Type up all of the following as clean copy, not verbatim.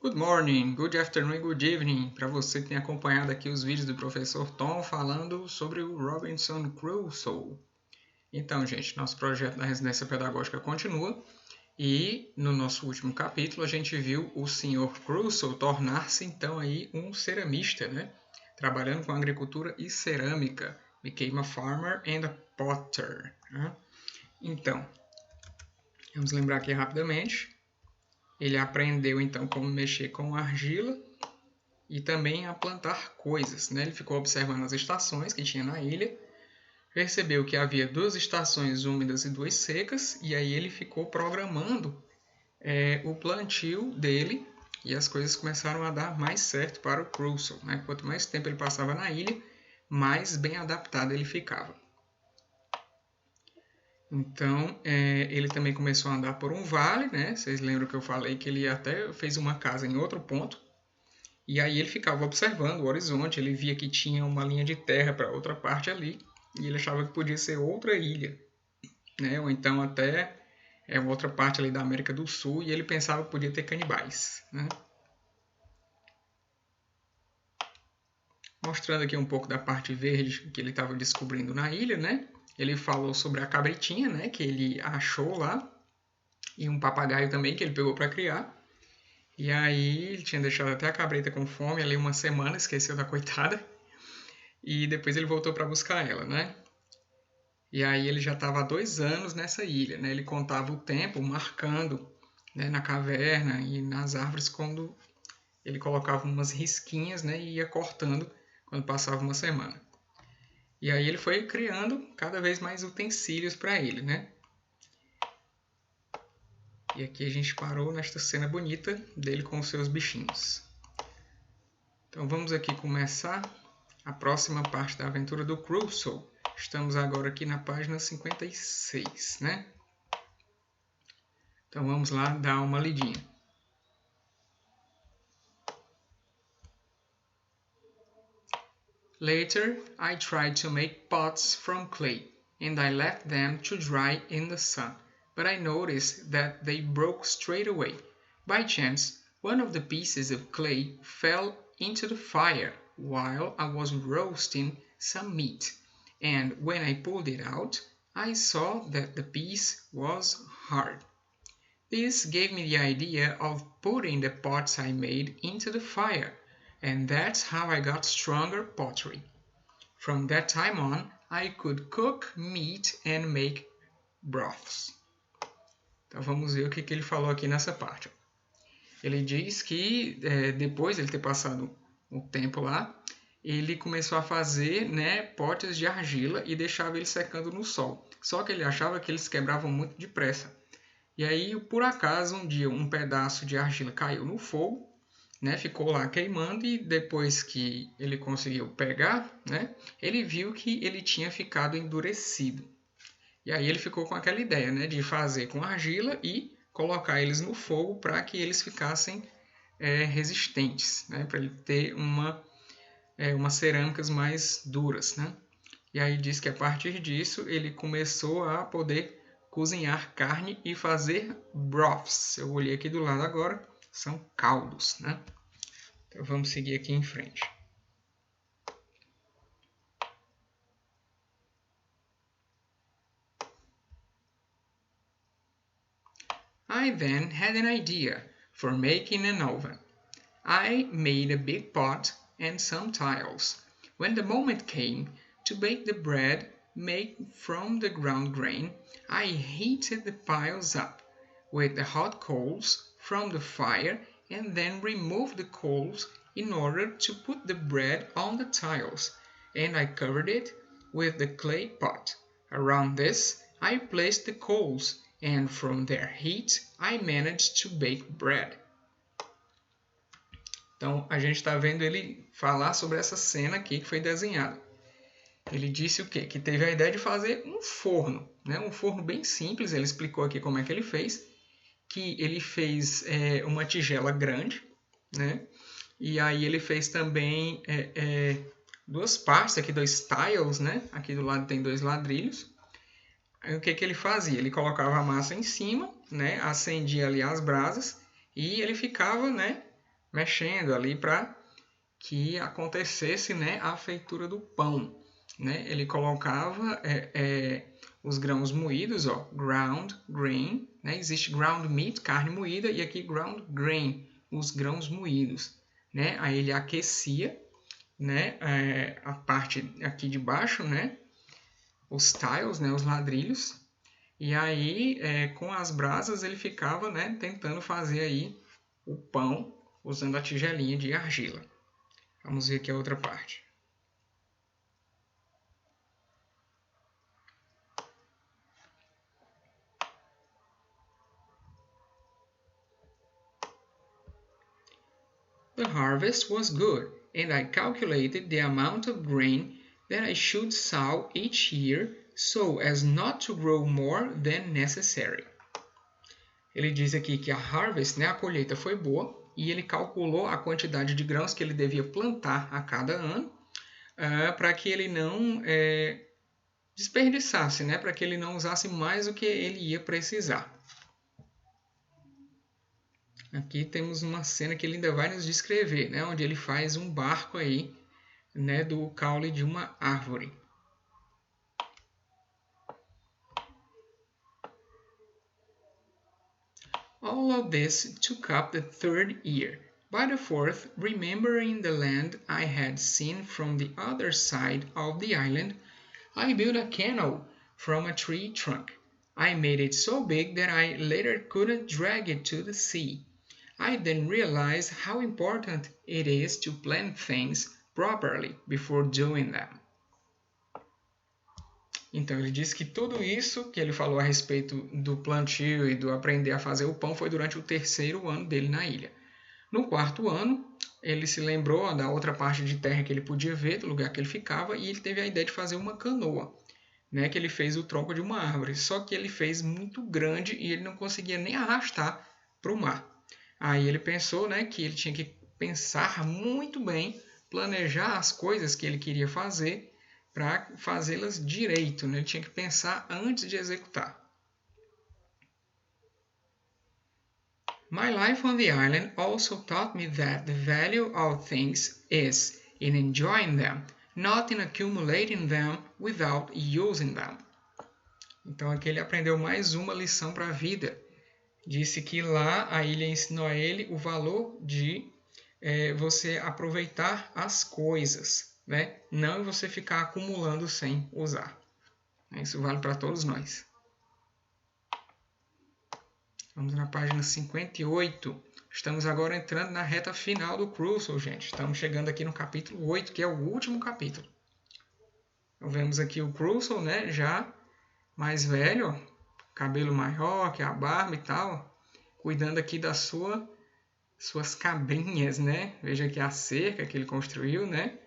Good morning, good afternoon, good evening. Para você que tem acompanhado aqui os vídeos do professor Tom falando sobre o Robinson Crusoe. Então, gente, nosso projeto da residência pedagógica continua e no nosso último capítulo a gente viu o Sr. Crusoe tornar-se então aí um ceramista, né? Trabalhando com agricultura e cerâmica. Became a farmer and a potter. Né? Então, vamos lembrar aqui rapidamente. Ele aprendeu então como mexer com argila e também a plantar coisas. Né? Ele ficou observando as estações que tinha na ilha, percebeu que havia 2 estações úmidas e 2 secas, e aí ele ficou programando o plantio dele, e as coisas começaram a dar mais certo para o Crusoe. Né? Quanto mais tempo ele passava na ilha, mais bem adaptado ele ficava. Então, ele também começou a andar por um vale, né? Vocês lembram que eu falei que ele até fez uma casa em outro ponto. E aí ele ficava observando o horizonte, ele via que tinha uma linha de terra para outra parte ali, e ele achava que podia ser outra ilha, né? Ou então até outra parte ali da América do Sul, e ele pensava que podia ter canibais, né? Mostrando aqui um pouco da parte verde que ele estava descobrindo na ilha, né? Ele falou sobre a cabritinha, né, que ele achou lá, e um papagaio também que ele pegou para criar. E aí ele tinha deixado até a cabrita com fome ali uma semana, esqueceu da coitada. E depois ele voltou para buscar ela, né? E aí ele já estava há 2 anos nessa ilha, né? Ele contava o tempo marcando, né, na caverna e nas árvores quando ele colocava umas risquinhas, né, e ia cortando quando passava uma semana. E aí ele foi criando cada vez mais utensílios para ele, né? E aqui a gente parou nesta cena bonita dele com os seus bichinhos. Então vamos aqui começar a próxima parte da aventura do Crusoe. Estamos agora aqui na página 56, né? Então vamos lá dar uma lidinha. Later, I tried to make pots from clay, and I left them to dry in the sun, but I noticed that they broke straight away. By chance, one of the pieces of clay fell into the fire while I was roasting some meat, and when I pulled it out, I saw that the piece was hard. This gave me the idea of putting the pots I made into the fire, and that's how I got stronger pottery. From that time on, I could cook meat and make broths. Então vamos ver o que ele falou aqui nessa parte. Ele diz que depois de ele ter passado um tempo lá, ele começou a fazer, né, potes de argila e deixava eles secando no sol. Só que ele achava que eles quebravam muito depressa. E aí, por acaso, um dia um pedaço de argila caiu no fogo, né, ficou lá queimando, e depois que ele conseguiu pegar, né, ele viu que ele tinha ficado endurecido. E aí ele ficou com aquela ideia, né, de fazer com argila e colocar eles no fogo para que eles ficassem resistentes, né, para ele ter umas cerâmicas mais duras, né? E aí diz que a partir disso ele começou a poder cozinhar carne e fazer broths. Eu olhei aqui do lado agora, são caldos, né? Então vamos seguir aqui em frente. I then had an idea for making an oven. I made a big pot and some tiles. When the moment came to bake the bread made from the ground grain, I heated the piles up with the hot coals from the fire and then removed the coals in order to put the bread on the tiles, and I covered it with the clay pot. Around this I placed the coals, and from their heat I managed to bake bread. Então a gente está vendo ele falar sobre essa cena aqui que foi desenhada. Ele disse o quê? Que teve a ideia de fazer um forno, né? Um forno bem simples. Ele explicou aqui como é que ele fez. Que ele fez uma tigela grande, né? E aí ele fez também 2 partes, aqui 2 tiles, né? Aqui do lado tem 2 ladrilhos. Aí o que ele fazia? Ele colocava a massa em cima, né? Acendia ali as brasas e ele ficava, né, mexendo ali para que acontecesse, né, a feitura do pão. Né? Ele colocava os grãos moídos, ó, ground grain, né? Existe ground meat, carne moída, e aqui ground grain, os grãos moídos. Né? Aí ele aquecia, né, a parte aqui de baixo, né, os tiles, né, os ladrilhos, e aí com as brasas ele ficava, né, tentando fazer aí o pão usando a tigelinha de argila. Vamos ver aqui a outra parte. The harvest was good, and I calculated the amount of grain that I should sow each year so as not to grow more than necessary. Ele diz aqui que a harvest, né, a colheita foi boa, e ele calculou a quantidade de grãos que ele devia plantar a cada ano para que ele não desperdiçasse, né, para que ele não usasse mais do que ele ia precisar. Aqui temos uma cena que ele ainda vai nos descrever, né, onde ele faz um barco aí, né, do caule de uma árvore. All of this took up the third year. By the fourth, remembering the land I had seen from the other side of the island, I built a canoe from a tree trunk. I made it so big that I later couldn't drag it to the sea. I then realized how important it is to plan things properly before doing them. Então ele disse que tudo isso que ele falou a respeito do plantio e do aprender a fazer o pão foi durante o terceiro ano dele na ilha. No quarto ano, ele se lembrou da outra parte de terra que ele podia ver, do lugar que ele ficava, e ele teve a ideia de fazer uma canoa, né, que ele fez o tronco de uma árvore. Só que ele fez muito grande e ele não conseguia nem arrastar para o mar. Aí ele pensou, né, que ele tinha que pensar muito bem, planejar as coisas que ele queria fazer para fazê-las direito, né? Ele tinha que pensar antes de executar. My life on the island also taught me that the value of things is in enjoying them, not in accumulating them without using them. Então aqui ele aprendeu mais uma lição para a vida. Disse que lá a ilha ensinou a ele o valor de você aproveitar as coisas, né? Não você ficar acumulando sem usar. Isso vale para todos nós. Vamos na página 58. Estamos agora entrando na reta final do Crusoe, gente. Estamos chegando aqui no capítulo 8, que é o último capítulo. Então, vemos aqui o Crusoe, né? Já mais velho, ó, cabelo maior, que é a barba e tal, cuidando aqui das suas cabrinhas, né? Veja aqui a cerca que ele construiu, né?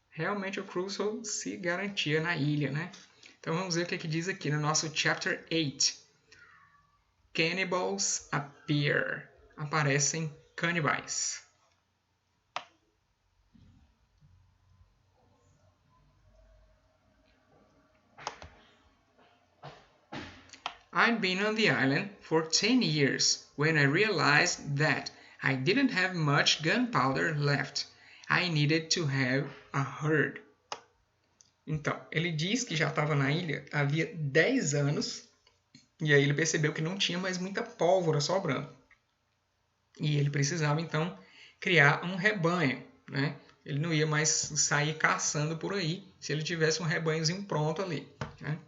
Realmente o Crusoe se garantia na ilha, né? Então vamos ver o que diz aqui no nosso Chapter 8. Cannibals appear. Aparecem canibais. I'd been on the island for 10 years when I realized that I didn't have much gunpowder left. I needed to have a herd. Então, ele diz que já estava na ilha havia 10 anos e aí ele percebeu que não tinha mais muita pólvora sobrando. E ele precisava, então, criar um rebanho, né? Ele não ia mais sair caçando por aí se ele tivesse um rebanhozinho pronto ali, né?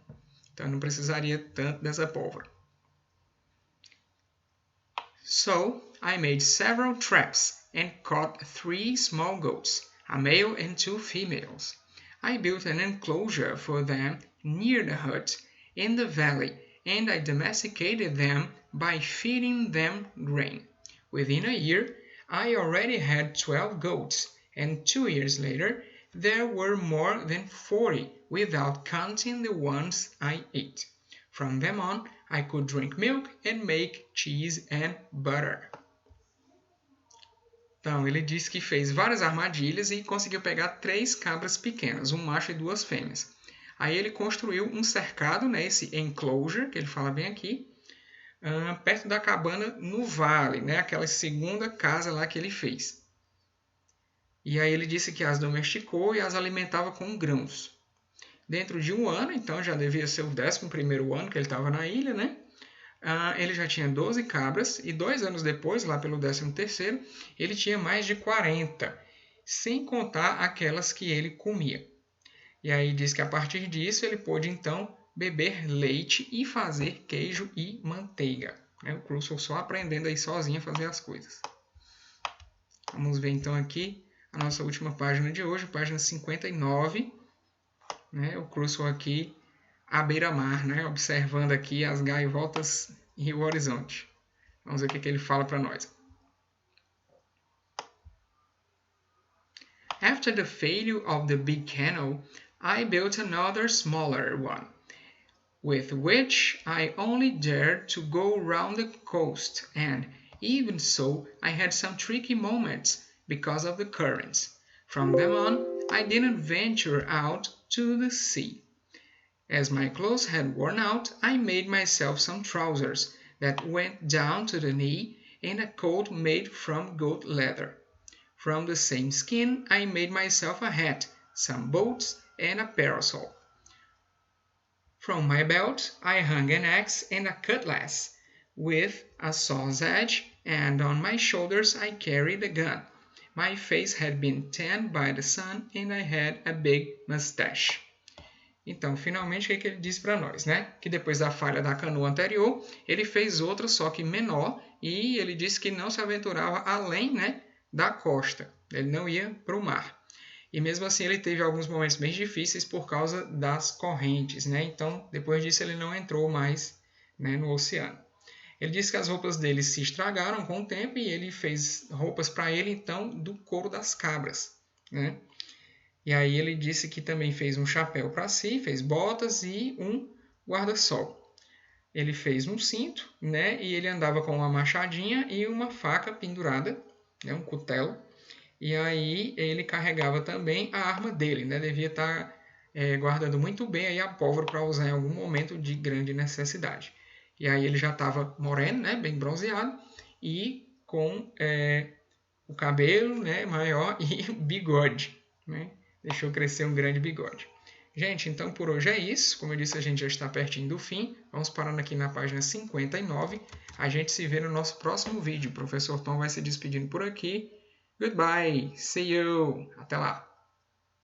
Então, não precisaria tanto dessa pólvora. So, I made several traps and caught 3 small goats, a male and 2 females. I built an enclosure for them near the hut in the valley, and I domesticated them by feeding them grain. Within a year, I already had 12 goats, and 2 years later, there were more than 40, without counting the ones I ate. From them on, I could drink milk and make cheese and butter. Então, ele disse que fez várias armadilhas e conseguiu pegar 3 cabras pequenas, um macho e 2 fêmeas. Aí ele construiu um cercado, né, esse enclosure, que ele fala bem aqui, perto da cabana no vale, né, aquela segunda casa lá que ele fez. E aí ele disse que as domesticou e as alimentava com grãos. Dentro de um ano, então já devia ser o 11º ano que ele estava na ilha, né? Ele já tinha 12 cabras e 2 anos depois, lá pelo 13º, ele tinha mais de 40, sem contar aquelas que ele comia. E aí diz que a partir disso ele pôde então beber leite e fazer queijo e manteiga. O Crusoe só aprendendo aí sozinho a fazer as coisas. Vamos ver então aqui a nossa última página de hoje, página 59. O Crusoe aqui à beira-mar, observando aqui as gaivotas e o horizonte. Vamos ver o que ele fala para nós. After the failure of the big canoe, I built another smaller one, with which I only dared to go round the coast, and even so I had some tricky moments because of the currents. From them on, I didn't venture out to the sea. As my clothes had worn out, I made myself some trousers that went down to the knee and a coat made from goat leather. From the same skin, I made myself a hat, some boots, and a parasol. From my belt, I hung an axe and a cutlass with a saw's edge, and on my shoulders I carried a gun. My face had been tanned by the sun, and I had a big mustache. Então, finalmente, o que ele diz para nós, Que depois da falha da canoa anterior, ele fez outra, só que menor, e ele disse que não se aventurava além, da costa. Ele não ia para o mar. E mesmo assim, ele teve alguns momentos bem difíceis por causa das correntes, Então, depois disso, ele não entrou mais, no oceano. Ele disse que as roupas dele se estragaram com o tempo e ele fez roupas para ele, então, do couro das cabras, E aí ele disse que também fez um chapéu para si, fez botas e um guarda-sol. Ele fez um cinto, E ele andava com uma machadinha e uma faca pendurada, um cutelo. E aí ele carregava também a arma dele, Devia estar guardando muito bem aí a pólvora para usar em algum momento de grande necessidade. E aí ele já estava moreno, bem bronzeado e com o cabelo, maior e bigode, Deixou crescer um grande bigode. Gente, então por hoje é isso. Como eu disse, a gente já está pertinho do fim. Vamos parando aqui na página 59. A gente se vê no nosso próximo vídeo. O professor Tom vai se despedindo por aqui. Goodbye. See you. Até lá.